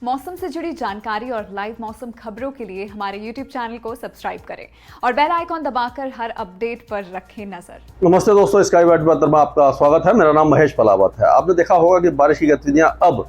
मौसम से जुड़ी जानकारी और लाइव मौसम खबरों के लिए हमारे YouTube चैनल को सब्सक्राइब करें और बेल आइकॉन दबाकर हर अपडेट पर रखें नजर। नमस्ते दोस्तों, स्काई वाइट में आपका स्वागत है। मेरा नाम महेश पलावत है। आपने देखा होगा कि बारिश की गतिविधियां अब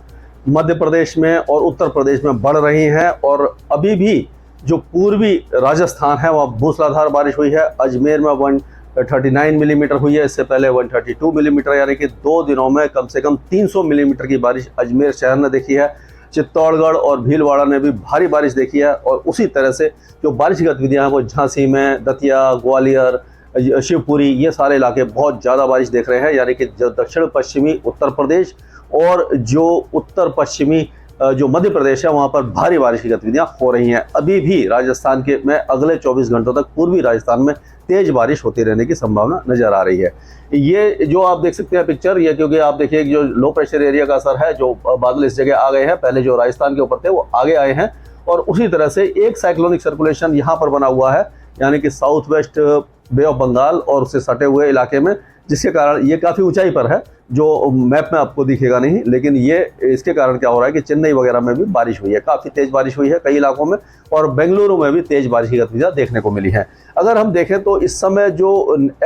मध्य प्रदेश में और उत्तर प्रदेश में बढ़ रही हैं और अभी भी जो पूर्वी राजस्थान है वहाँ मूसलाधार बारिश हुई है। अजमेर में 139 मिलीमीटर हुई है, इससे पहले 132 मिलीमीटर, यानी कि 2 दिनों में कम से कम 300 मिलीमीटर की बारिश अजमेर शहर ने देखी है। चित्तौड़गढ़ और भीलवाड़ा ने भी भारी बारिश देखी है और उसी तरह से जो बारिश की गतिविधियां हैं वो झांसी में, दतिया, ग्वालियर, शिवपुरी, ये सारे इलाके बहुत ज़्यादा बारिश देख रहे हैं। यानी कि जो दक्षिण पश्चिमी उत्तर प्रदेश और जो उत्तर पश्चिमी जो मध्य प्रदेश है वहाँ पर भारी बारिश की गतिविधियां हो रही हैं। अभी भी राजस्थान के में अगले 24 घंटों तक पूर्वी राजस्थान में तेज बारिश होती रहने की संभावना नजर आ रही है। ये जो आप देख सकते हैं पिक्चर, ये क्योंकि आप देखिए जो लो प्रेशर एरिया का असर है, जो बादल इस जगह आ गए हैं, पहले जो राजस्थान के ऊपर थे वो आगे आए हैं और उसी तरह से एक साइक्लोनिक सर्कुलेशन यहाँ पर बना हुआ है, यानी कि south west bay of Bengal और उससे सटे हुए इलाके में, जिसके कारण ये काफ़ी ऊंचाई पर है, जो मैप में आपको दिखेगा नहीं, लेकिन ये इसके कारण क्या हो रहा है कि चेन्नई वगैरह में भी बारिश हुई है, काफ़ी तेज़ बारिश हुई है कई इलाकों में और बेंगलुरु में भी तेज़ बारिश की गतिविधियाँ देखने को मिली हैं। अगर हम देखें तो इस समय जो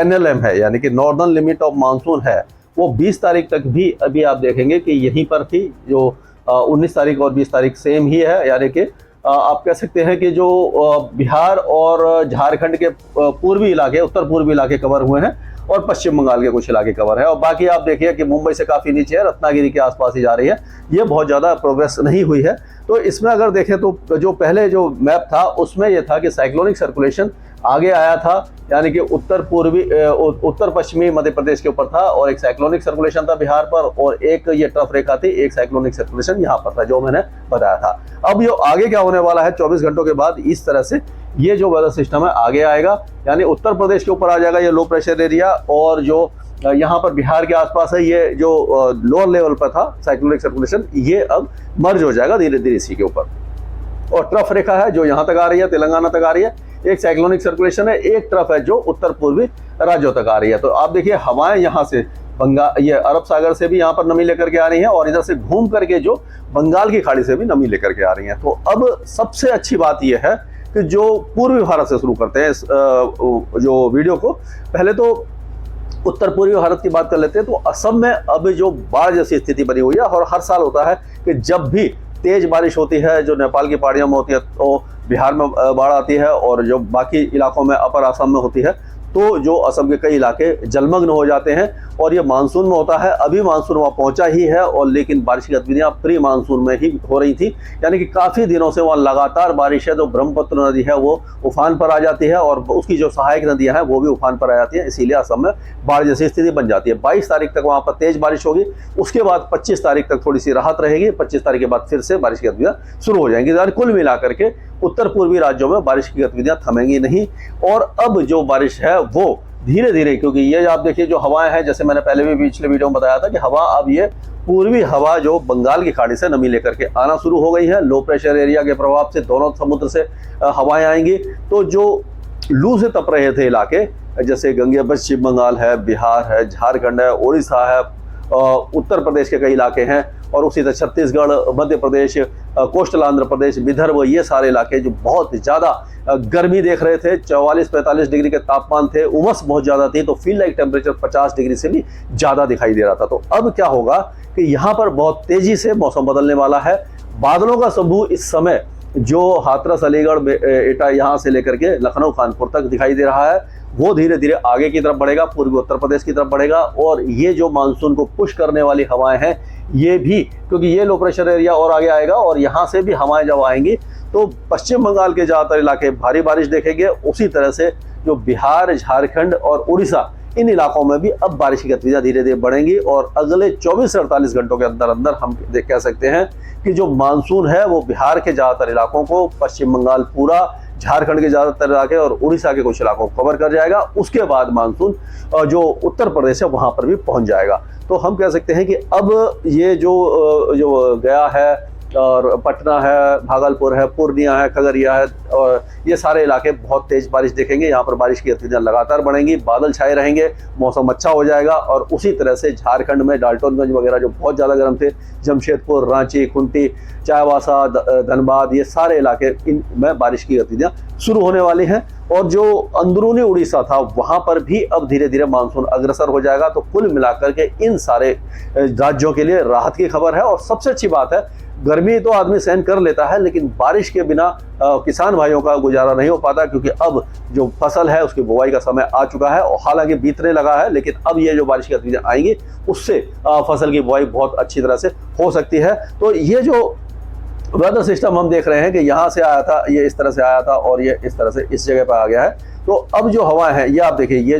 NLM है, यानी कि नॉर्दर्न लिमिट ऑफ मानसून है, वो 20 तारीख तक भी अभी आप देखेंगे कि यहीं पर थी। जो 19 तारीख और 20 तारीख सेम ही है, यानी कि आप कह सकते हैं कि जो बिहार और झारखंड के पूर्वी इलाके, उत्तर पूर्वी इलाके कवर हुए हैं और पश्चिम बंगाल के कुछ इलाके कवर है और बाकी आप देखिए कि मुंबई से काफ़ी नीचे है, रत्नागिरी के आसपास ही जा रही है, ये बहुत ज़्यादा प्रोग्रेस नहीं हुई है। तो इसमें अगर देखें तो जो पहले जो मैप था उसमें यह था कि साइक्लोनिक सर्कुलेशन आगे आया था, यानी कि उत्तर पश्चिमी मध्य प्रदेश के ऊपर था और एक साइक्लोनिक सर्कुलेशन था बिहार पर और एक ये ट्रफ रेखा थी, एक साइक्लोनिक सर्कुलेशन यहाँ पर था जो मैंने बताया था। अब ये आगे क्या होने वाला है 24 घंटों के बाद, इस तरह से ये जो वेदर सिस्टम है आगे आएगा, यानी उत्तर प्रदेश के ऊपर आ जाएगा ये लो प्रेशर एरिया और जो यहाँ पर बिहार के आसपास है ये जो लोअर लेवल पर था साइक्लोनिक सर्कुलेशन, ये अब मर्ज हो जाएगा धीरे धीरे इसी के ऊपर। और ट्रफ रेखा है जो यहाँ तक आ रही है, तेलंगाना तक आ रही है, एक साइक्लोनिक सर्कुलेशन है, एक ट्रफ है जो उत्तर पूर्वी राज्यों तक आ रही है। तो आप देखिए हवाएं यहाँ से ये अरब सागर से भी यहाँ पर नमी लेकर के आ रही हैं और इधर से घूम करके जो बंगाल की खाड़ी से भी नमी लेकर के आ रही हैं। तो अब सबसे अच्छी बात यह है कि जो पूर्वी भारत से शुरू करते हैं जो वीडियो को, पहले तो उत्तर पूर्वी भारत की बात कर लेते हैं। तो असम में अब जो बाढ़ जैसी स्थिति बनी हुई है और हर साल होता है कि जब भी तेज बारिश होती है जो नेपाल की पहाड़ियों में होती है तो बिहार में बाढ़ आती है और जो बाकी इलाकों में अपर असम में होती है तो जो असम के कई इलाके जलमग्न हो जाते हैं और ये मानसून में होता है। अभी मानसून वहाँ पहुँचा ही है और लेकिन बारिश की गतिविधियाँ प्री मानसून में ही हो रही थी, यानी कि काफ़ी दिनों से वहाँ लगातार बारिश है। तो ब्रह्मपुत्र नदी है वो उफान पर आ जाती है और उसकी जो सहायक नदियाँ हैं वो भी उफान पर आ जाती हैं, इसीलिए असम में बाढ़ जैसी स्थिति बन जाती है। 22 तारीख तक वहाँ पर तेज बारिश होगी, उसके बाद 25 तारीख तक थोड़ी सी राहत रहेगी, 25 तारीख के बाद फिर से बारिश की गतिविधियाँ शुरू हो जाएंगी। यानी कुल मिलाकर के उत्तर पूर्वी राज्यों में बारिश की गतिविधियां थमेंगी नहीं और अब जो बारिश है वो धीरे धीरे, क्योंकि ये आप देखिए जो हवाएं हैं, जैसे मैंने पहले भी पिछले वीडियो में बताया था कि हवा अब ये पूर्वी हवा जो बंगाल की खाड़ी से नमी लेकर के आना शुरू हो गई है। लो प्रेशर एरिया के प्रभाव से दोनों समुद्र से हवाएं आएंगी। तो जो लू से तप रहे थे इलाके, जैसे गंगे पश्चिम बंगाल है, बिहार है, झारखंड है, उड़ीसा है, उत्तर प्रदेश के कई इलाके हैं और उसी तरह छत्तीसगढ़, मध्य प्रदेश, कोस्टल आंध्र प्रदेश, विदर्भ, ये सारे इलाके जो बहुत ज़्यादा गर्मी देख रहे थे, 44-45 डिग्री के तापमान थे, उमस बहुत ज़्यादा थी, तो फील लाइक टेम्परेचर 50 डिग्री से भी ज़्यादा दिखाई दे रहा था। तो अब क्या होगा कि यहाँ पर बहुत तेज़ी से मौसम बदलने वाला है। बादलों का समूह इस समय जो हाथरस, अलीगढ़, एटा, यहाँ से लेकर के लखनऊ, कानपुर तक दिखाई दे रहा है, वो धीरे धीरे आगे की तरफ बढ़ेगा, पूर्वी उत्तर प्रदेश की तरफ बढ़ेगा और ये जो मानसून को पुश करने वाली हवाएं हैं ये भी, क्योंकि ये लो प्रेशर एरिया और आगे आएगा और यहाँ से भी हवाएं जब आएंगी तो पश्चिम बंगाल के ज़्यादातर इलाके भारी बारिश देखेंगे। उसी तरह से जो बिहार, झारखंड और उड़ीसा, इन इलाकों में भी अब बारिश की गतिविधियां धीरे धीरे बढ़ेंगी और अगले 24 से 48 घंटों के अंदर अंदर हम कह सकते हैं कि जो मानसून है वो बिहार के ज़्यादातर इलाकों को, पश्चिम बंगाल पूरा, झारखंड के ज़्यादातर इलाके और उड़ीसा के कुछ इलाकों को कवर कर जाएगा। उसके बाद मानसून जो उत्तर प्रदेश है वहाँ पर भी पहुँच जाएगा। तो हम कह सकते हैं कि अब ये जो गया है और पटना है, भागलपुर है, पूर्णिया है, खगड़िया है, और ये सारे इलाके बहुत तेज बारिश देखेंगे। यहाँ पर बारिश की गतिविधियां लगातार बढ़ेंगी, बादल छाए रहेंगे, मौसम अच्छा हो जाएगा। और उसी तरह से झारखंड में डाल्टनगंज वगैरह जो बहुत ज़्यादा गर्म थे, जमशेदपुर, रांची, खूंटी, चाईबासा, धनबाद, ये सारे इलाके इनमें बारिश की गतिविधियां शुरू होने वाली हैं। और जो अंदरूनी उड़ीसा था वहां पर भी अब धीरे धीरे मानसून अग्रसर हो जाएगा। तो कुल मिलाकर के इन सारे राज्यों के लिए राहत की खबर है। और सबसे अच्छी बात है, गर्मी तो आदमी सहन कर लेता है, लेकिन बारिश के बिना किसान भाइयों का गुजारा नहीं हो पाता, क्योंकि अब जो फसल है उसकी बुवाई का समय आ चुका है। और हालांकि बीतने लगा है, लेकिन अब ये जो बारिश की गतिविधियां आएंगी उससे फसल की बुवाई बहुत अच्छी तरह से हो सकती है। तो ये जो वेदर सिस्टम हम देख रहे हैं कि यहाँ से आया था, ये इस तरह से आया था, और ये इस तरह से इस जगह पर आ गया है। तो अब जो हवाएं हैं, ये आप देखिए, ये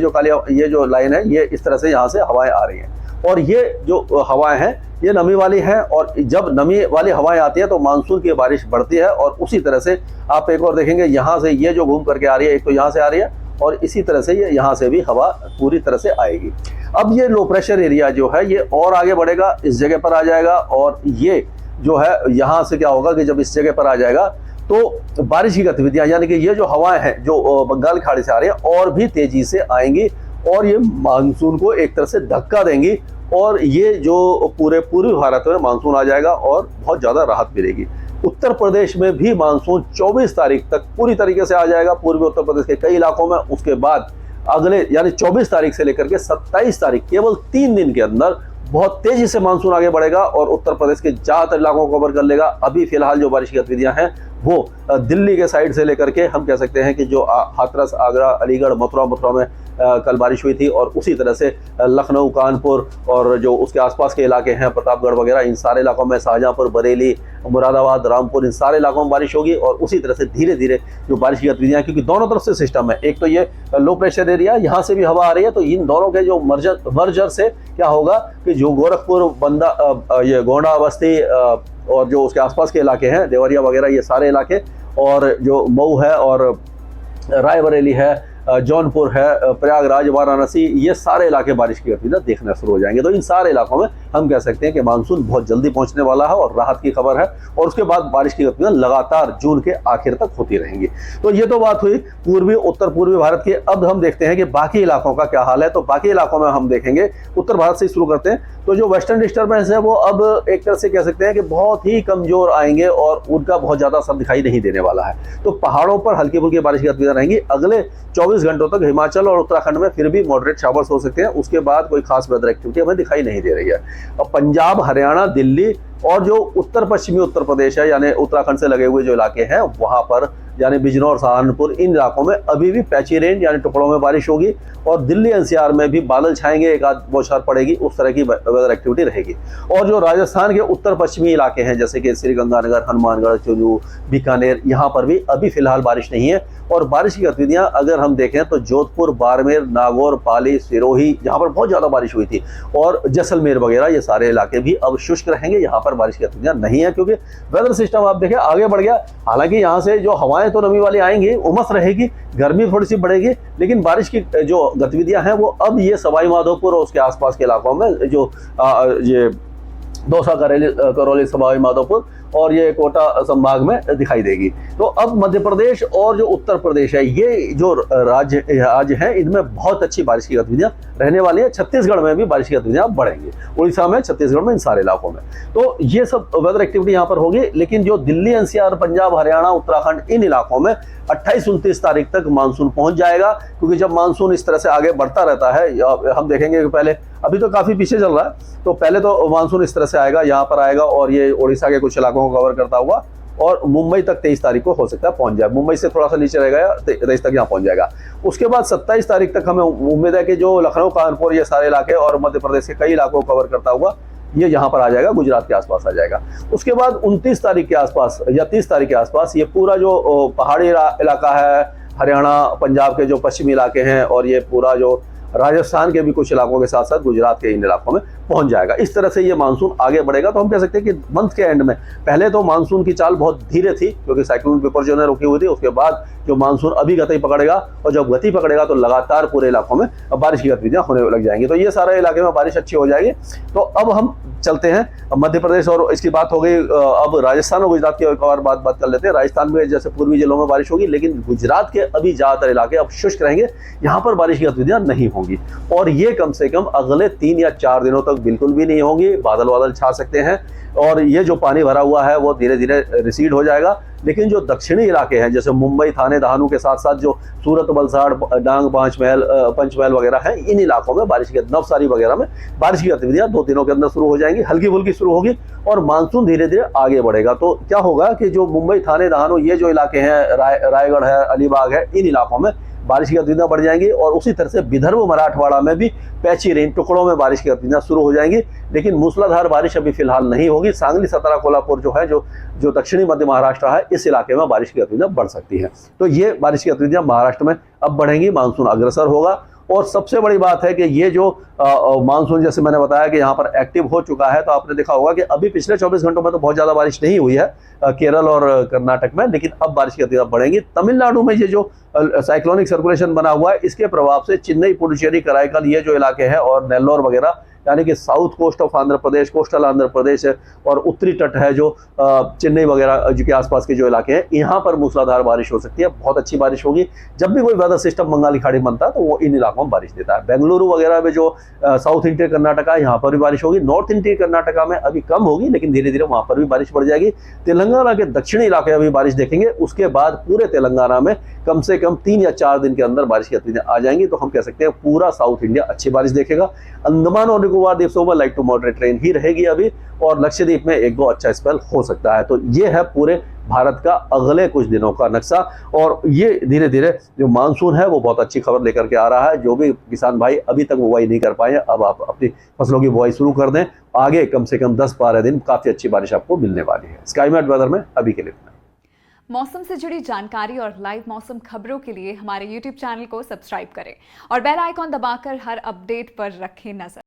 जो लाइन है, ये इस तरह से यहाँ से हवाएं आ रही हैं। और ये जो हवाएं हैं ये नमी वाली हैं, और जब नमी वाली हवाएं आती है तो मानसून की बारिश बढ़ती है। और उसी तरह से आप एक और देखेंगे, यहाँ से ये जो घूम करके आ रही है, एक तो यहाँ से आ रही है, और इसी तरह से ये यहाँ से भी हवा पूरी तरह से आएगी। अब ये लो प्रेशर एरिया जो है ये और आगे बढ़ेगा, इस जगह पर आ जाएगा। और ये जो है यहाँ से क्या होगा कि जब इस जगह पर आ जाएगा तो बारिश की गतिविधियां, यानी कि ये जो हवाएं हैं जो बंगाल की खाड़ी से आ रही है, और भी तेजी से आएंगी, और ये मानसून को एक तरह से धक्का देंगी। और ये जो पूरे पूर्वी भारत में मानसून आ जाएगा और बहुत ज़्यादा राहत मिलेगी। उत्तर प्रदेश में भी मानसून 24 तारीख तक पूरी तरीके से आ जाएगा, पूर्वी उत्तर प्रदेश के कई इलाकों में। उसके बाद अगले यानी 24 तारीख से लेकर के 27 तारीख, केवल 3 दिन के अंदर बहुत तेजी से मानसून आगे बढ़ेगा और उत्तर प्रदेश के ज़्यादातर इलाकों को कवर कर लेगा। अभी फिलहाल जो बारिश की गतिविधियां हैं वो दिल्ली के साइड से लेकर के हम कह सकते हैं कि जो हाथरस, आगरा, अलीगढ़, मथुरा में कल बारिश हुई थी, और उसी तरह से लखनऊ, कानपुर और जो उसके आसपास के इलाके हैं, प्रतापगढ़ वगैरह, इन सारे इलाकों में, शाहजहांपुर, बरेली, मुरादाबाद, रामपुर, इन सारे इलाकों में बारिश होगी। और उसी तरह से धीरे धीरे जो बारिश की गतिविधियां, क्योंकि दोनों तरफ से सिस्टम है, एक तो ये लो प्रेशर एरिया, यहाँ से भी हवा आ रही है, तो इन दोनों के जो मर्जर से क्या होगा कि जो गोरखपुर, ये गोंडा, बस्ती और जो उसके आसपास के इलाके हैं, देवरिया वगैरह, ये सारे इलाके, और जो मऊ है और रायबरेली है, जौनपुर है, प्रयागराज, वाराणसी, ये सारे इलाके बारिश की गतिविधियां देखना शुरू हो जाएंगे। तो इन सारे इलाकों में हम कह सकते हैं कि मानसून बहुत जल्दी पहुंचने वाला है और राहत की खबर है। और उसके बाद बारिश की गतिविधियां लगातार जून के आखिर तक होती रहेंगी। तो ये तो बात हुई पूर्वी उत्तर पूर्वी भारत की। अब हम देखते हैं कि बाकी इलाकों का क्या हाल है। तो बाकी इलाकों में हम देखेंगे, उत्तर भारत से शुरू करते हैं। तो जो वेस्टर्न डिस्टर्बेंस है वो अब एक तरह से कह सकते हैं कि बहुत ही कमजोर आएंगे और उनका बहुत ज़्यादा असर दिखाई नहीं देने वाला है। तो पहाड़ों पर हल्की फुल्की बारिश की गतिविधियां रहेंगी। अगले 24 घंटों तक हिमाचल और उत्तराखंड में फिर भी मॉडरेट शावर्स हो सकते हैं। उसके बाद कोई खास वेदर एक्टिविटी हमें दिखाई नहीं दे रही है। और पंजाब, हरियाणा, दिल्ली और जो उत्तर पश्चिमी उत्तर प्रदेश है, यानी उत्तराखंड से लगे हुए जो इलाके हैं, वहां पर यानी बिजनौर, सहारनपुर, इन इलाकों में अभी भी पैची रेन यानी टुकड़ों में बारिश होगी। और दिल्ली एनसीआर में भी बादल छाएंगे, एक आध बौछार पड़ेगी, उस तरह की वेदर एक्टिविटी रहेगी। और जो राजस्थान के उत्तर पश्चिमी इलाके हैं, जैसे कि श्रीगंगानगर, हनुमानगढ़, चुरू, बीकानेर, यहाँ पर भी अभी फिलहाल बारिश नहीं है। और बारिश की गतिविधियां अगर हम देखें तो जोधपुर, बाड़मेर, नागौर, पाली, सिरोही, जहाँ पर बहुत ज़्यादा बारिश हुई थी, और जैसलमेर वगैरह, ये सारे इलाके भी अब शुष्क रहेंगे। यहाँ पर बारिश की गतिविधियां नहीं है, क्योंकि वेदर सिस्टम आप देखें आगे बढ़ गया। हालांकि यहाँ से जो हवाएं तो नमी वाली आएंगी, उमस रहेगी, गर्मी थोड़ी सी बढ़ेगी, लेकिन बारिश की जो गतिविधियां हैं वो अब ये सवाई माधोपुर और उसके आसपास के इलाकों में, जो ये दौसा, करौली, सवाई माधोपुर और ये कोटा संभाग में दिखाई देगी। तो अब मध्य प्रदेश और जो उत्तर प्रदेश है, ये जो राज्य हैं, इनमें बहुत अच्छी बारिश की गतिविधियां रहने वाली है। छत्तीसगढ़ में भी बारिश की गतिविधियां बढ़ेंगी, उड़ीसा में, छत्तीसगढ़ में, इन सारे इलाकों में। तो ये सब वेदर एक्टिविटी यहाँ पर होगी। लेकिन जो दिल्ली एनसीआर, पंजाब, हरियाणा, उत्तराखंड, इन इलाकों में 28-29 तारीख तक मानसून पहुंच जाएगा। क्योंकि जब मानसून इस तरह से आगे बढ़ता रहता है, हम देखेंगे कि पहले, अभी तो काफ़ी पीछे चल रहा है, तो पहले तो मानसून इस तरह से आएगा, यहाँ पर आएगा और ये उड़ीसा के कुछ इलाकों को कवर करता हुआ और मुंबई तक 23 तारीख को हो सकता है पहुंच जाए। मुंबई से थोड़ा सा नीचे रहेगा, 23 तक यहाँ पहुंच जाएगा। उसके बाद 27 तारीख तक हमें उम्मीद है कि जो लखनऊ, कानपुर, ये सारे इलाके और मध्य प्रदेश के कई इलाकों को कवर करता हुआ ये यहाँ पर आ जाएगा, गुजरात के आसपास आ जाएगा। उसके बाद 29 तारीख के आसपास या 30 तारीख के आसपास ये पूरा जो पहाड़ी इलाका है, हरियाणा, पंजाब के जो पश्चिमी इलाके हैं, और ये पूरा जो राजस्थान के भी कुछ इलाकों के साथ साथ गुजरात के इन इलाकों में पहुंच जाएगा। इस तरह से ये मानसून आगे बढ़ेगा। तो हम कह सकते हैं कि मंथ के एंड में पहले तो मानसून की चाल बहुत धीरे थी क्योंकि साइक्लोन पेपर जो है रुकी हुई थी, उसके बाद जो मानसून अभी गति पकड़ेगा और जब गति पकड़ेगा तो लगातार पूरे इलाकों में बारिश की गतिविधियां होने लग जाएंगी। तो ये सारे इलाके में बारिश अच्छी हो जाएगी। तो अब हम चलते हैं मध्य प्रदेश, और इसकी बात हो गई। अब राजस्थान और गुजरात की एक और बात कर लेते हैं। राजस्थान में जैसे पूर्वी जिलों में बारिश होगी, लेकिन गुजरात के अभी ज्यादातर इलाके अब शुष्क रहेंगे, यहाँ पर बारिश की गतिविधियां नहीं होंगी और ये कम से कम अगले 3 या 4 दिनों तक बिल्कुल भी नहीं होंगी। बादल छा सकते हैं और ये जो पानी भरा हुआ है वो धीरे धीरे रिसीड हो जाएगा। लेकिन जो दक्षिणी इलाके हैं जैसे मुंबई, थाने, दहानू के साथ साथ जो सूरत, वलसाड़, डांग, पंचमहल वगैरह हैं, इन इलाकों में बारिश की, नवसारी वगैरह में बारिश की गतिविधियां 2 दिनों के अंदर शुरू हो जाएंगी, हल्की फुल्की शुरू होगी और मानसून धीरे धीरे आगे बढ़ेगा। तो क्या होगा कि जो मुंबई, थाने, दहानू ये जो इलाके हैं, रायगढ़ है, अलीबाग है, इन इलाकों में बारिश की गतिविधियां बढ़ जाएंगी और उसी तरह से विदर्भ, मराठवाड़ा में भी पैची रेन, टुकड़ों में बारिश की गतिविधियां शुरू हो जाएंगी। लेकिन मूसलाधार बारिश अभी फिलहाल नहीं होगी। सांगली, सतारा, कोल्हापुर जो है, जो दक्षिणी मध्य महाराष्ट्र है, इस इलाके में बारिश की गतिविधियां बढ़ सकती है। तो ये बारिश की गतिविधियां महाराष्ट्र में अब बढ़ेंगी, मानसून अग्रसर होगा। और सबसे बड़ी बात है कि ये जो मानसून, जैसे मैंने बताया कि यहाँ पर एक्टिव हो चुका है, तो आपने देखा होगा कि अभी पिछले 24 घंटों में तो बहुत ज्यादा बारिश नहीं हुई है केरल और कर्नाटक में, लेकिन अब बारिश की गतिविधियां बढ़ेंगी। तमिलनाडु में ये जो साइक्लोनिक सर्कुलेशन बना हुआ है, इसके प्रभाव से चेन्नई, पुडुचेरी, कराईकल ये जो इलाके हैं और नेल्लोर वगैरह, यानी कि south coast of Andhra Pradesh, coastal Andhra Pradesh है और उत्तरी तट है जो चेन्नई वगैरह के आसपास के जो इलाके हैं, यहाँ पर मूसलाधार बारिश हो सकती है। बहुत अच्छी बारिश होगी। जब भी कोई वेदर सिस्टम बंगाल की खाड़ी में बनता है तो वो इन इलाकों में बारिश देता है। बेंगलुरु वगैरह में जो साउथ इंटीरियर कर्नाटका, यहाँ पर भी बारिश होगी। नॉर्थ इंटीरियर कर्नाटका में अभी कम होगी, लेकिन धीरे धीरे वहां पर भी बारिश बढ़ जाएगी। तेलंगाना के दक्षिणी इलाके अभी बारिश देखेंगे, उसके बाद पूरे तेलंगाना में कम से कम 3 या 4 दिन के अंदर बारिश की गतिविधियां आ जाएंगी। तो हम कह सकते हैं पूरा साउथ इंडिया अच्छी बारिश देखेगा। अंडमान और निकोबार द्वीपों में लाइट टू मॉडरेट रेन ही रहेगी अभी, और लक्षद्वीप में 1-2 अच्छा स्पेल हो सकता है। तो ये है पूरे भारत का अगले कुछ दिनों का नक्शा, और ये धीरे धीरे जो मानसून है वो बहुत अच्छी खबर लेकर के आ रहा है। जो भी किसान भाई अभी तक बुआई नहीं कर पाए हैं, अब आप अपनी फसलों की बुआई शुरू कर दें। आगे कम से कम 10-12 दिन काफी अच्छी बारिश आपको मिलने वाली है। स्काईमेट वेदर में अभी के लिए मौसम से जुड़ी जानकारी और लाइव मौसम खबरों के लिए हमारे YouTube चैनल को सब्सक्राइब करें और बेल आइकॉन दबाकर हर अपडेट पर रखें नजर।